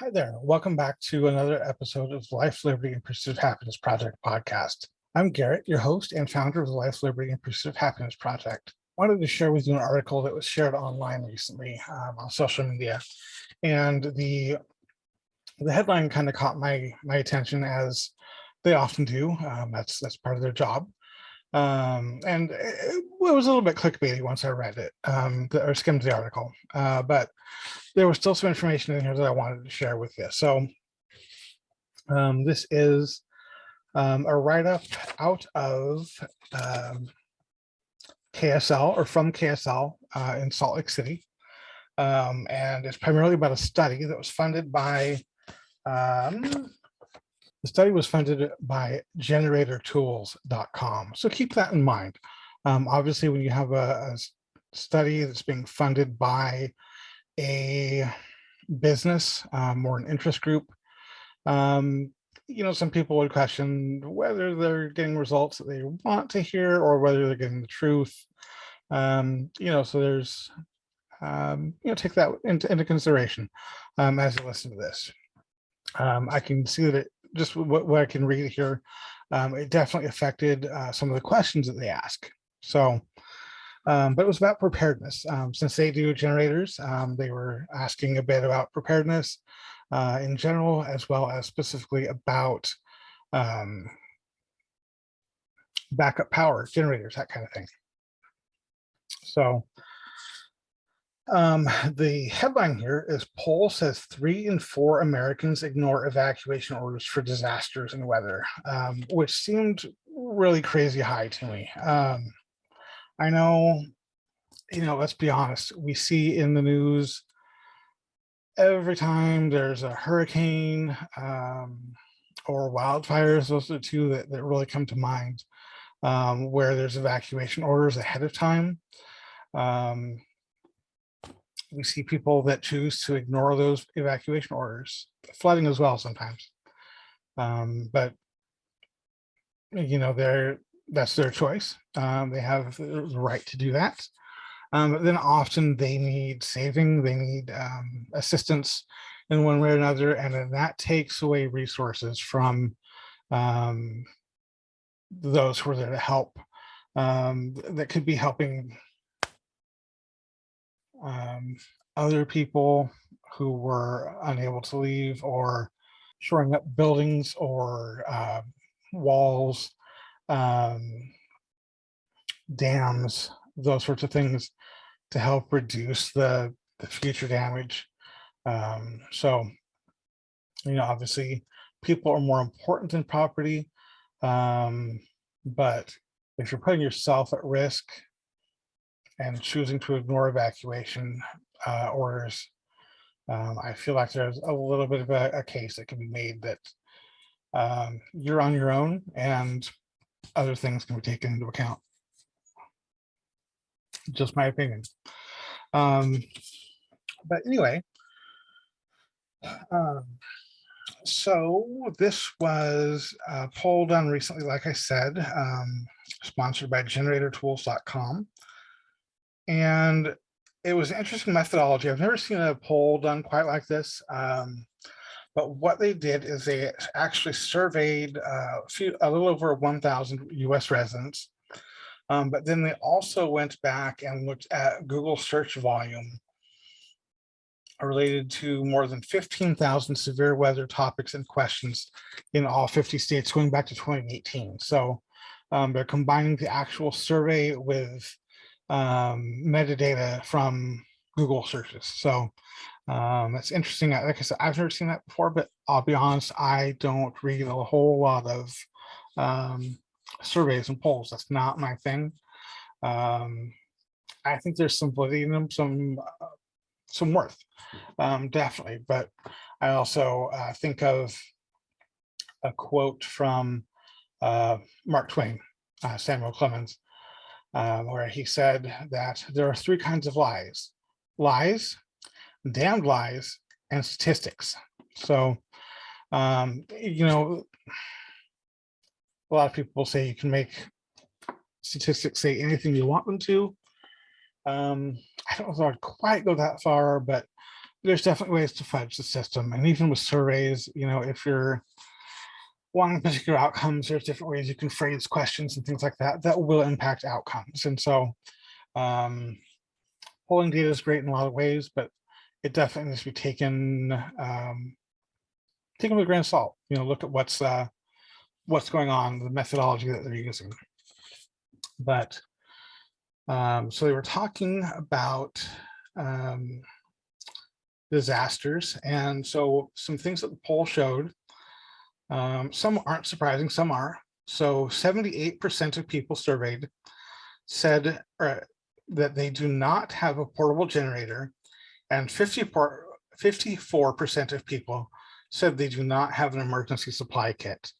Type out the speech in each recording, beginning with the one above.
Hi there. Welcome back to another episode of Life, Liberty, and Pursuit of Happiness Project podcast. I'm Garrett, your host and founder of the Life, Liberty, and Pursuit of Happiness Project. I wanted to share with you an article that was shared online recently on social media. And the headline kind of caught my attention, as they often do. That's part of their job. And it was a little bit clickbaity once I read it or skimmed the article. But there was still some information in here that I wanted to share with you. So this is a write-up out of KSL, or from KSL in Salt Lake City. And it's primarily about a study that was funded by, the study was funded by generatortools.com. So keep that in mind. Obviously, when you have a study that's being funded by a business or an interest group, some people would question whether they're getting results that they want to hear or whether they're getting the truth. So there's, take that into consideration as you listen to this. I can see that just what I can read here, it definitely affected some of the questions that they ask. So, but it was about preparedness. Since they do generators, they were asking a bit about preparedness in general, as well as specifically about backup power generators, that kind of thing. So the headline here is: poll says 3 in 4 Americans ignore evacuation orders for disasters and weather, which seemed really crazy high to me. I know, let's be honest, we see in the news every time there's a hurricane or wildfires. Those are the two that really come to mind, where there's evacuation orders ahead of time. We see people that choose to ignore those evacuation orders, flooding as well sometimes. But that's their choice. They have the right to do that. But then often they need saving, they need assistance in one way or another, and then that takes away resources from those who are there to help, that could be helping other people who were unable to leave, or shoring up buildings or walls, dams, those sorts of things, to help reduce the future damage. So, obviously people are more important than property, but if you're putting yourself at risk and choosing to ignore evacuation orders, I feel like there's a little bit of a case that can be made that you're on your own and other things can be taken into account. Just my opinion. But anyway, so this was a poll done recently, like I said, sponsored by generatortools.com. And it was an interesting methodology. I've never seen a poll done quite like this. But what they did is they actually surveyed a little over 1,000 US residents. But then they also went back and looked at Google search volume related to more than 15,000 severe weather topics and questions in all 50 states going back to 2018. So they're combining the actual survey with metadata from Google searches. So that's interesting. Like I said, I've never seen that before, but I'll be honest, I don't read a whole lot of surveys and polls. That's not my thing. I think there's some validity in them, some worth, definitely. But I also think of a quote from Mark Twain, Samuel Clemens, where he said that there are 3 kinds of lies: lies, damned lies, and statistics. So, a lot of people say you can make statistics say anything you want them to. I don't know if I'd quite go that far, but there's definitely ways to fudge the system. And even with surveys, if you're wanting particular outcomes, there's different ways you can phrase questions and things like that that will impact outcomes. And so polling data is great in a lot of ways, but it definitely needs to be taken with a grain of salt. Look at what's going on, the methodology that they're using. But so they were talking about disasters, and so some things that the poll showed. Some aren't surprising, some are. So 78% of people surveyed said that they do not have a portable generator, and 54% of people said they do not have an emergency supply kit.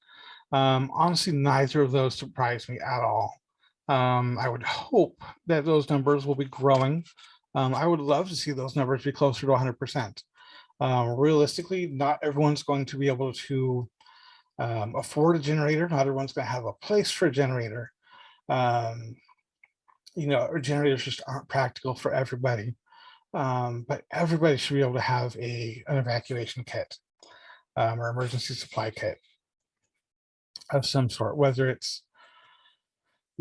Honestly, neither of those surprised me at all. I would hope that those numbers will be growing. I would love to see those numbers be closer to 100%. Realistically, not everyone's going to be able to afford a generator. Not everyone's going to have a place for a generator. Generators just aren't practical for everybody. But everybody should be able to have an evacuation kit or emergency supply kit of some sort, whether it's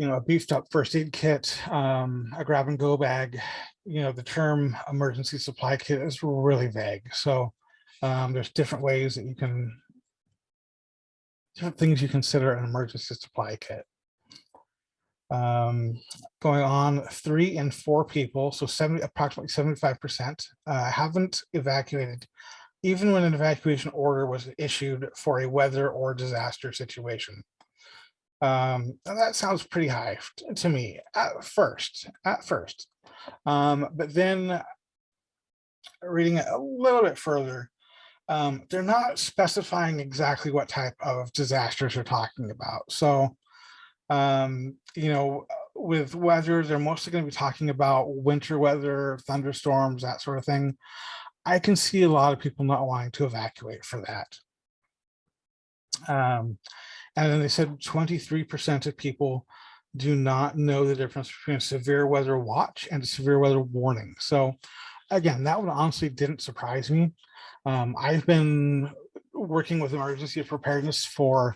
a beefed up first aid kit, a grab and go bag. The term emergency supply kit is really vague. So there's different ways that different things you consider an emergency supply kit. Going on, 3 in 4 people, so approximately 75%, haven't evacuated, even when an evacuation order was issued for a weather or disaster situation. And that sounds pretty high to me at first. But then reading it a little bit further, they're not specifying exactly what type of disasters they're talking about. So, with weather, they're mostly going to be talking about winter weather, thunderstorms, that sort of thing. I can see a lot of people not wanting to evacuate for that. And then they said 23% of people do not know the difference between a severe weather watch and a severe weather warning. So again, that one honestly didn't surprise me. I've been working with emergency preparedness for,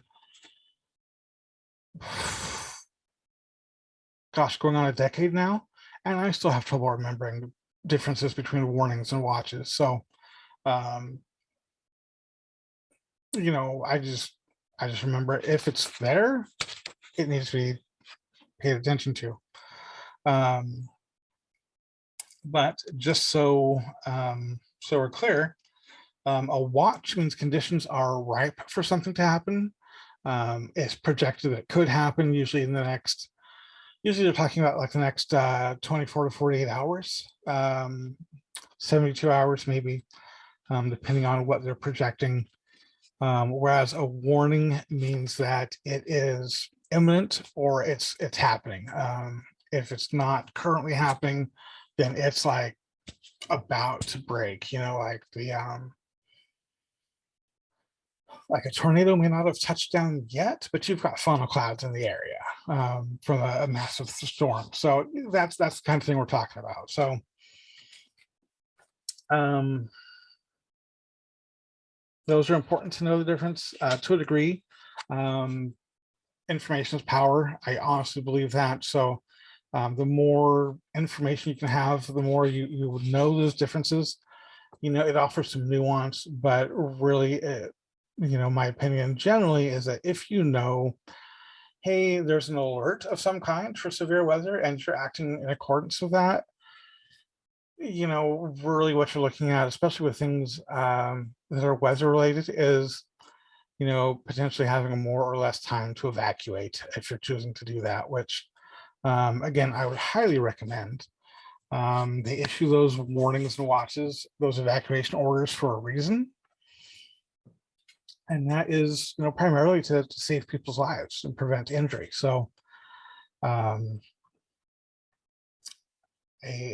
going on a decade now, and I still have trouble remembering differences between warnings and watches. So, I just remember if it's there, it needs to be paid attention to. But just so we're clear, a watch means conditions are ripe for something to happen. It's projected that it could happen usually they're talking about like the next 24 to 48 hours, 72 hours maybe, depending on what they're projecting. Whereas a warning means that it is imminent or it's happening. If it's not currently happening, then it's like about to break, like a tornado may not have touched down yet, but you've got funnel clouds in the area from a massive storm. So that's the kind of thing we're talking about. So those are important to know the difference to a degree. Information is power. I honestly believe that. So the more information you can have, the more you would know those differences. It offers some nuance, but really, my opinion generally is that if hey, there's an alert of some kind for severe weather and you're acting in accordance with that, really what you're looking at, especially with things that are weather related, is potentially having a more or less time to evacuate if you're choosing to do that, which again, I would highly recommend. They issue those warnings and watches, those evacuation orders, for a reason, and that is primarily to save people's lives and prevent injury. So a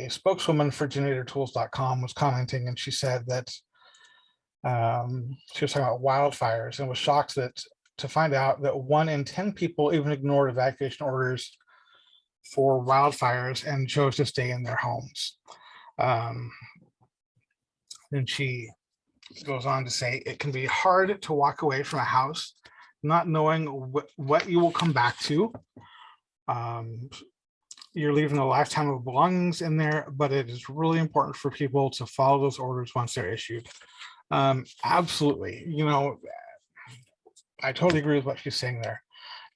spokeswoman for generatortools.com was commenting, and she said that she was talking about wildfires and was shocked to find out that 1 in 10 people even ignored evacuation orders for wildfires and chose to stay in their homes. And she goes on to say, it can be hard to walk away from a house not knowing what you will come back to. You're leaving a lifetime of belongings in there, but it is really important for people to follow those orders once they're issued. Absolutely. I totally agree with what she's saying there.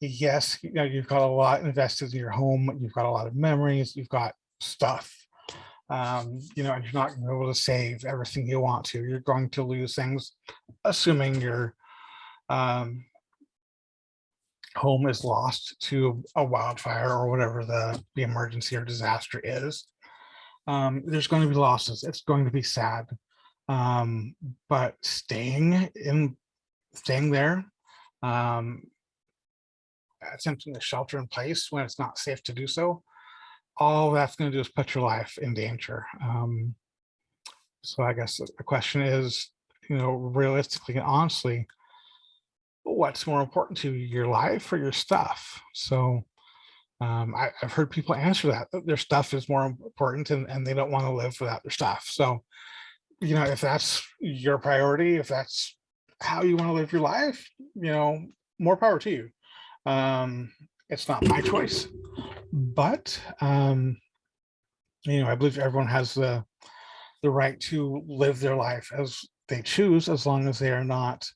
Yes, you've got a lot invested in your home. You've got a lot of memories. You've got stuff. And you're not going to be able to save everything you want to. You're going to lose things, assuming your home is lost to a wildfire or whatever the emergency or disaster is. There's going to be losses. It's going to be sad. But staying there, attempting to shelter in place when it's not safe to do so, all that's going to do is put your life in danger. So I guess the question is, realistically and honestly, what's more important to you, your life or your stuff? So I've heard people answer that their stuff is more important and they don't want to live without their stuff. So, if that's your priority, if that's how you want to live your life, more power to you. It's not my choice, but I believe everyone has the right to live their life as they choose, as long as they are not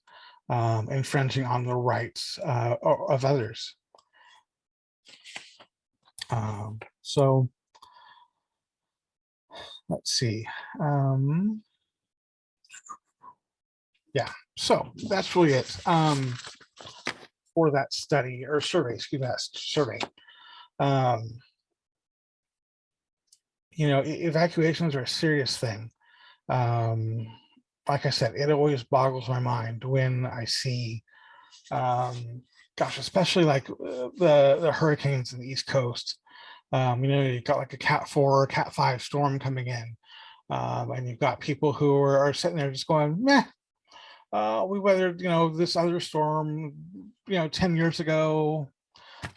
infringing on the rights of others. So let's see. Yeah, so that's really it for that study or survey, excuse me, that survey. Evacuations are a serious thing. Like I said, it always boggles my mind when I see, especially like the hurricanes in the East Coast. You've got like a Cat 4 or Cat 5 storm coming in, and you've got people who are sitting there just going, meh, we weathered, this other storm, 10 years ago.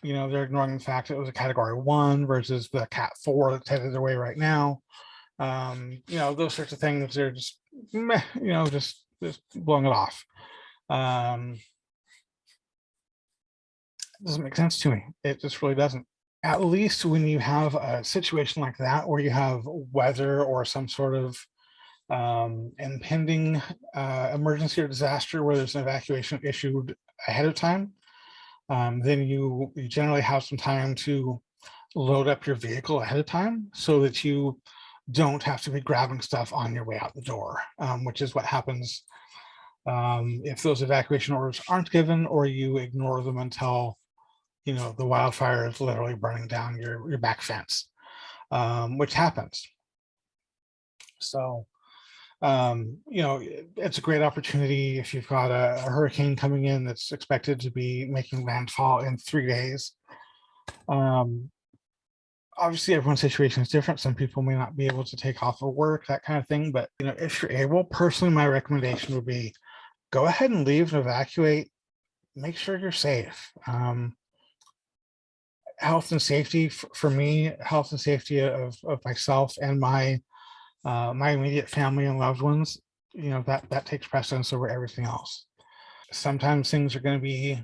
They're ignoring the fact that it was a Category 1 versus the Cat 4 that's headed their way right now. Those sorts of things, they're just meh, just blowing it off. It doesn't make sense to me. It just really doesn't. At least when you have a situation like that, where you have weather or some sort of impending emergency or disaster where there's an evacuation issued ahead of time, then you generally have some time to load up your vehicle ahead of time so that you don't have to be grabbing stuff on your way out the door, which is what happens if those evacuation orders aren't given, or you ignore them until the wildfire is literally burning down your back fence, which happens. So it's a great opportunity if you've got a hurricane coming in that's expected to be making landfall in 3 days. Obviously, everyone's situation is different. Some people may not be able to take off of work, that kind of thing. But if you're able, personally, my recommendation would be go ahead and leave and evacuate. Make sure you're safe. Health and safety for me, health and safety of myself and my immediate family and loved ones, that takes precedence over everything else. Sometimes things are going to be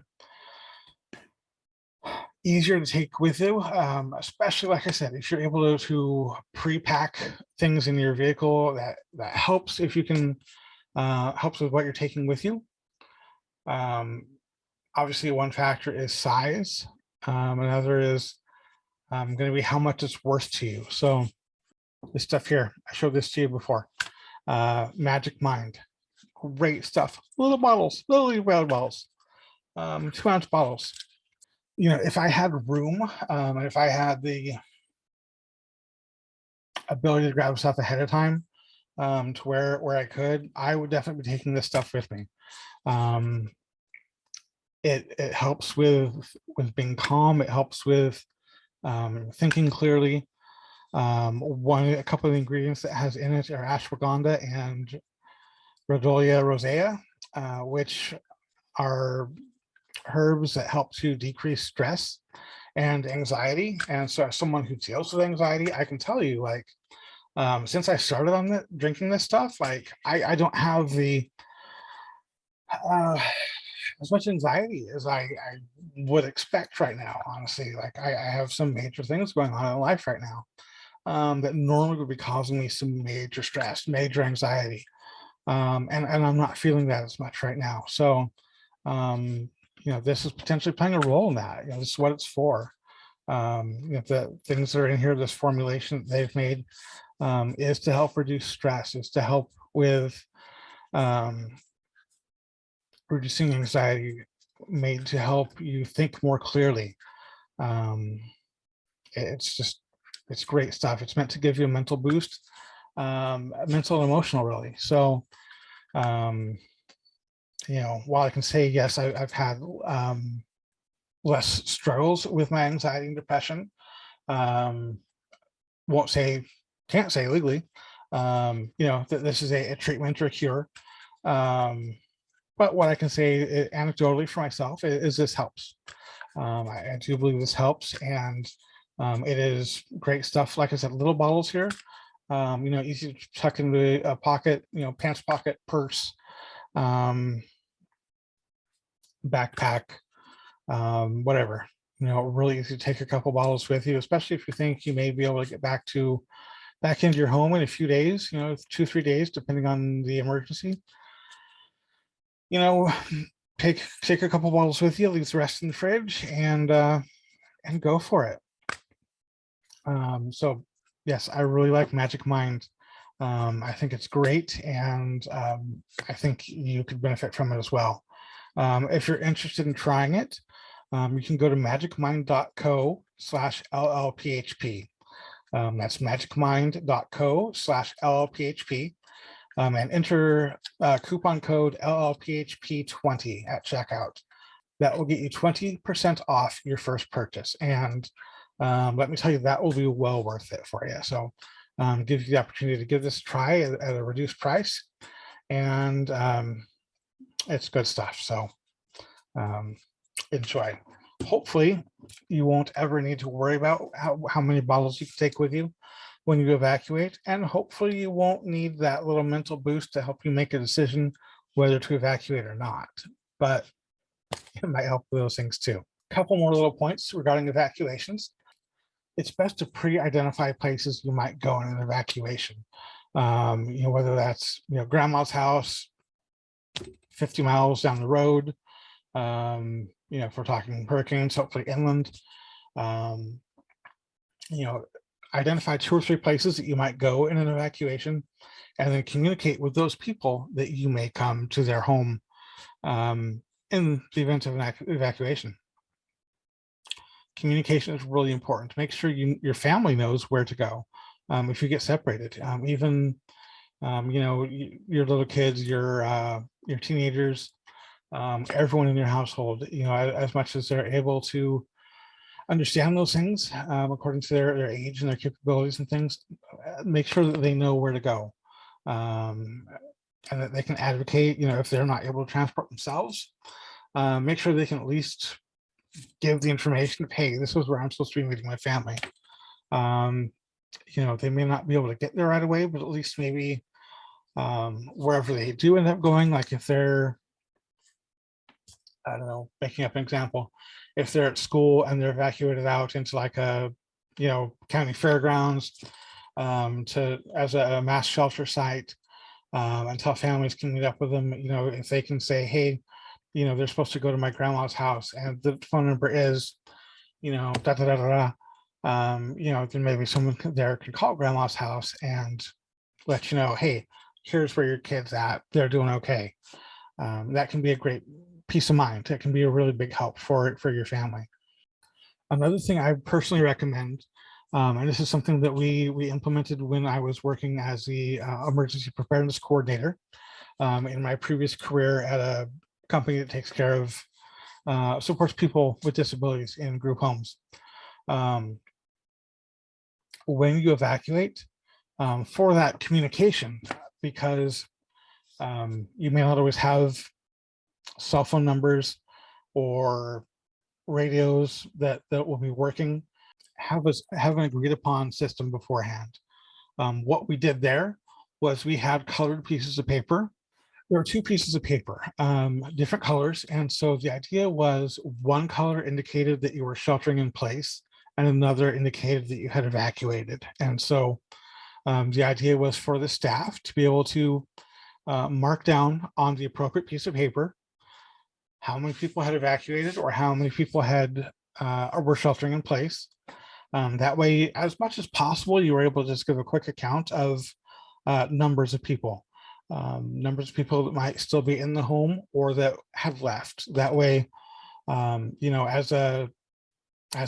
easier to take with you, especially, like I said, if you're able to pre-pack things in your vehicle, that helps. If you can, helps with what you're taking with you. Obviously, one factor is size. Another is going to be how much it's worth to you. So this stuff here, I showed this to you before. Magic Mind, great stuff. Little bottles, little bottles, 2-ounce bottles. If I had room, and if I had the ability to grab stuff ahead of time, to where I could, I would definitely be taking this stuff with me. It helps with being calm. It helps with thinking clearly. A couple of the ingredients that has in it are ashwagandha and Rhodolia rosea, which are herbs that help to decrease stress and anxiety. And so as someone who deals with anxiety, I can tell you, like, Since I started on drinking this stuff, like I don't have the uh, as much anxiety as I would expect right now. Honestly, like I have some major things going on in life right now that normally would be causing me some major stress, major anxiety, and I'm not feeling that as much right now. So, this is potentially playing a role in that. This is what it's for. The things that are in here, this formulation that they've made, is to help reduce stress, is to help with um, reducing anxiety, made to help you think more clearly. Um, it's great stuff. It's meant to give you a mental boost, mental and emotional, really. So, um, while I can say, yes, I've had less struggles with my anxiety and depression, um, won't say, can't say legally, that this is a treatment or a cure. Um, but what I can say anecdotally for myself is this helps. I do believe this helps, and it is great stuff. Like I said, little bottles here, easy to tuck into a pocket, pants pocket, purse, um, backpack, whatever. Really easy to take a couple bottles with you, especially if you think you may be able to get back into your home in a few days, 2, 3 days, depending on the emergency. You know, take a couple bottles with you, leave the rest in the fridge, and go for it. So yes, I really like Magic Mind. I think it's great, and I think you could benefit from it as well. If you're interested in trying it, you can go to magicmind.co/LLPHP. That's magicmind.co/LLPHP, and enter coupon code LLPHP20 at checkout. That will get you 20% off your first purchase. And let me tell you, that will be well worth it for you. So give you the opportunity to give this a try at a reduced price. And it's good stuff. So enjoy. Hopefully you won't ever need to worry about how many bottles you can take with you when you evacuate. And hopefully you won't need that little mental boost to help you make a decision whether to evacuate or not. But it might help with those things too. A couple more little points regarding evacuations. It's best to pre-identify places you might go in an evacuation. Whether that's grandma's house, 50 miles down the road. If we're talking hurricanes, hopefully inland. Identify 2 or 3 places that you might go in an evacuation, and then communicate with those people that you may come to their home in the event of an evacuation. Communication is really important. Make sure your family knows where to go if you get separated. Even your little kids, your teenagers, everyone in your household. As much as they're able to understand those things according to their age and their capabilities and things, make sure that they know where to go, and that they can advocate. If they're not able to transport themselves, make sure they can at least give the information of, hey, this is where I'm supposed to be meeting my family. They may not be able to get there right away, but at least maybe wherever they do end up going, like if they're, I don't know, making up an example, if they're at school and they're evacuated out into like a, county fairgrounds as a mass shelter site, until families can meet up with them, if they can say, hey, they're supposed to go to my grandma's house and the phone number is, da da da da da. Then maybe someone there can call grandma's house and let you know, hey, here's where your kid's at. They're doing okay. That can be a great peace of mind. That can be a really big help for your family. Another thing I personally recommend, and this is something that we implemented when I was working as the emergency preparedness coordinator in my previous career at a company that takes care of supports people with disabilities in group homes. When you evacuate, for that communication, because you may not always have cell phone numbers or radios that will be working, have an agreed upon system beforehand. What we did there was we had colored pieces of paper. There were two pieces of paper, different colors. And so the idea was one color indicated that you were sheltering in place and another indicated that you had evacuated. And so the idea was for the staff to be able to mark down on the appropriate piece of paper how many people had evacuated or how many people had or were sheltering in place. That way, as much as possible, you were able to just give a quick account of numbers of people. Numbers of people that might still be in the home or that have left. That way, as the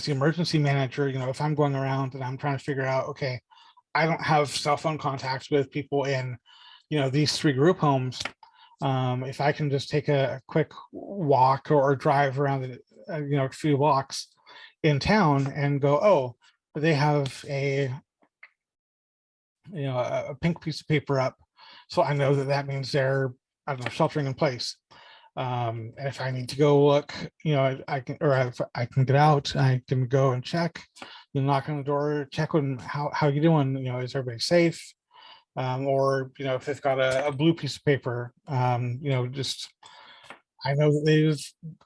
emergency manager, if I'm going around and I'm trying to figure out, okay, I don't have cell phone contacts with people in, these 3 group homes. If I can just take a quick walk or drive around the, a few blocks in town and go, oh, they have a pink piece of paper up, so I know that means they're, I don't know, sheltering in place. And if I need to go look, I can, or if I can get out, I can go and check, knock on the door, check on how you doing, is everybody safe? Or if they've got a blue piece of paper, just I know that they've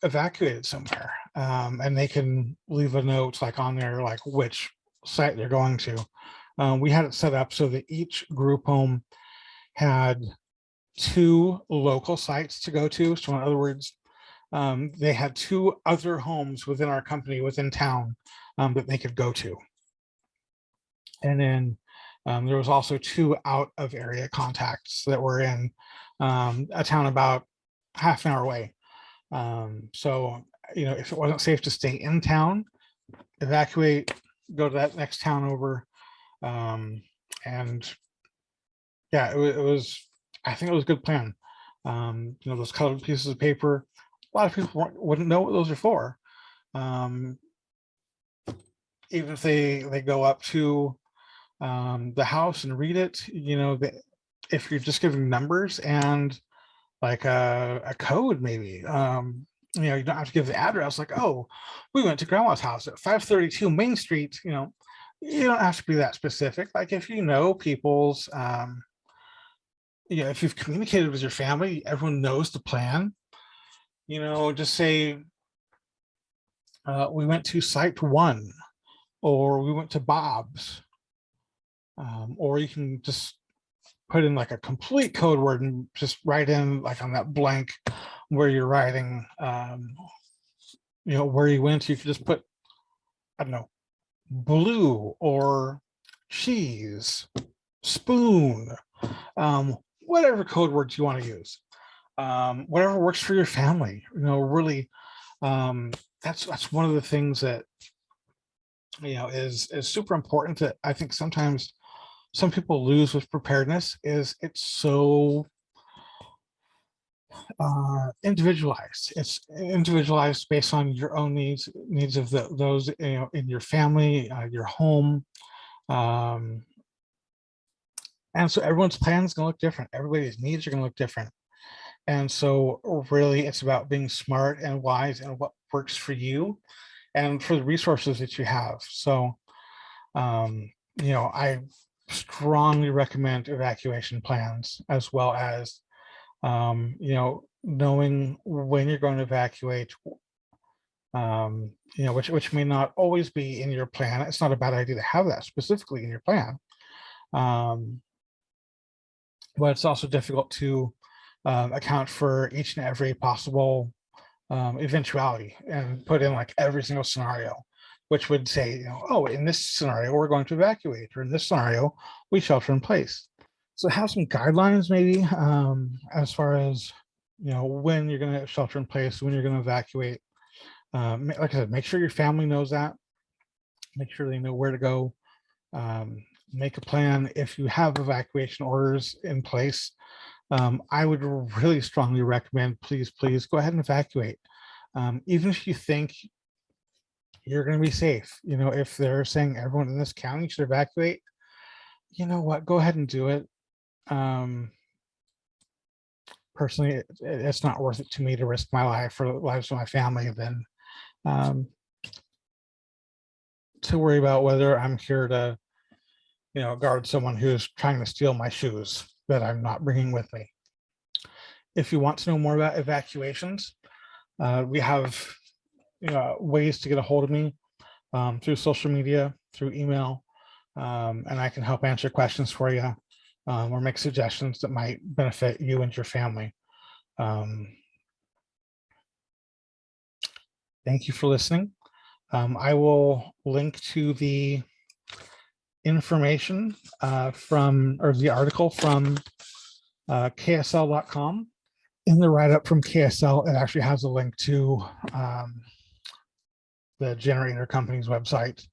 evacuated somewhere, and they can leave a note like on there, like which site they're going to. We had it set up so that each group home had 2 local sites to go to. So in other words, they had 2 other homes within our company within town that they could go to. And then there was also 2 out of area contacts that were in a town about half an hour away. So, if it wasn't safe to stay in town, evacuate, go to that next town over. And yeah, it was, I think it was a good plan. Those colored pieces of paper, a lot of people wouldn't know what those are for. Even if they go up to the house and read it, if you're just giving numbers and like a code, maybe, you don't have to give the address, like, oh, we went to grandma's house at 532 Main Street, you don't have to be that specific. Like if people's, if you've communicated with your family, everyone knows the plan, just say, we went to site 1, or we went to Bob's, or you can just put in like a complete code word and just write in like on that blank where you're writing, where you went. You could just put, I don't know, blue or cheese, spoon, whatever code words you want to use, whatever works for your family. Really, that's one of the things that is super important that I think sometimes some people lose with preparedness is it's so individualized. It's individualized based on your own needs of those in your family, your home, and so everyone's plan is going to look different. Everybody's needs are going to look different, and so really it's about being smart and wise and what works for you and for the resources that you have. So I strongly recommend evacuation plans, as well as knowing when you're going to evacuate, which may not always be in your plan. It's not a bad idea to have that specifically in your plan, but it's also difficult to account for each and every possible eventuality and put in like every single scenario, which would say, oh, in this scenario, we're going to evacuate, or in this scenario, we shelter in place. So have some guidelines maybe as far as, when you're going to shelter in place, when you're going to evacuate. Like I said, make sure your family knows that. Make sure they know where to go. Make a plan. If you have evacuation orders in place, I would really strongly recommend, please go ahead and evacuate. Even if you think you're going to be safe, if they're saying everyone in this county should evacuate, you know what, go ahead and do it. Personally, it's not worth it to me to risk my life or the lives of my family than to worry about whether I'm here to guard someone who's trying to steal my shoes that I'm not bringing with me. If you want to know more about evacuations, we have ways to get a hold of me through social media, through email, and I can help answer questions for you or make suggestions that might benefit you and your family. Thank you for listening. I will link to the information or the article from KSL.com. In the write-up from KSL, it actually has a link to the generator company's website,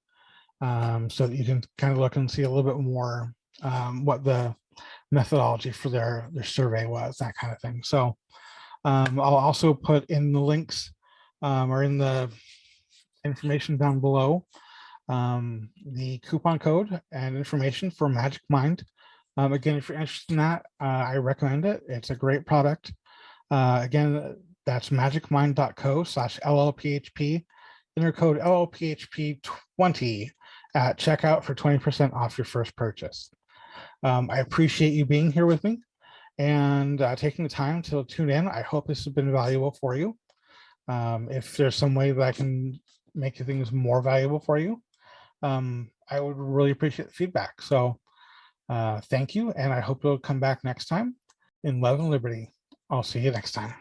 so that you can kind of look and see a little bit more what the methodology for their survey was, that kind of thing. So I'll also put in the links or in the information down below the coupon code and information for Magic Mind. Again, if you're interested in that, I recommend it. It's a great product. Again, that's magicmind.co/LLPHP. Enter code LLPHP20 at checkout for 20% off your first purchase. I appreciate you being here with me and taking the time to tune in. I hope this has been valuable for you. If there's some way that I can make things more valuable for you, I would really appreciate the feedback. So thank you, and I hope you'll come back next time. In love and liberty, I'll see you next time.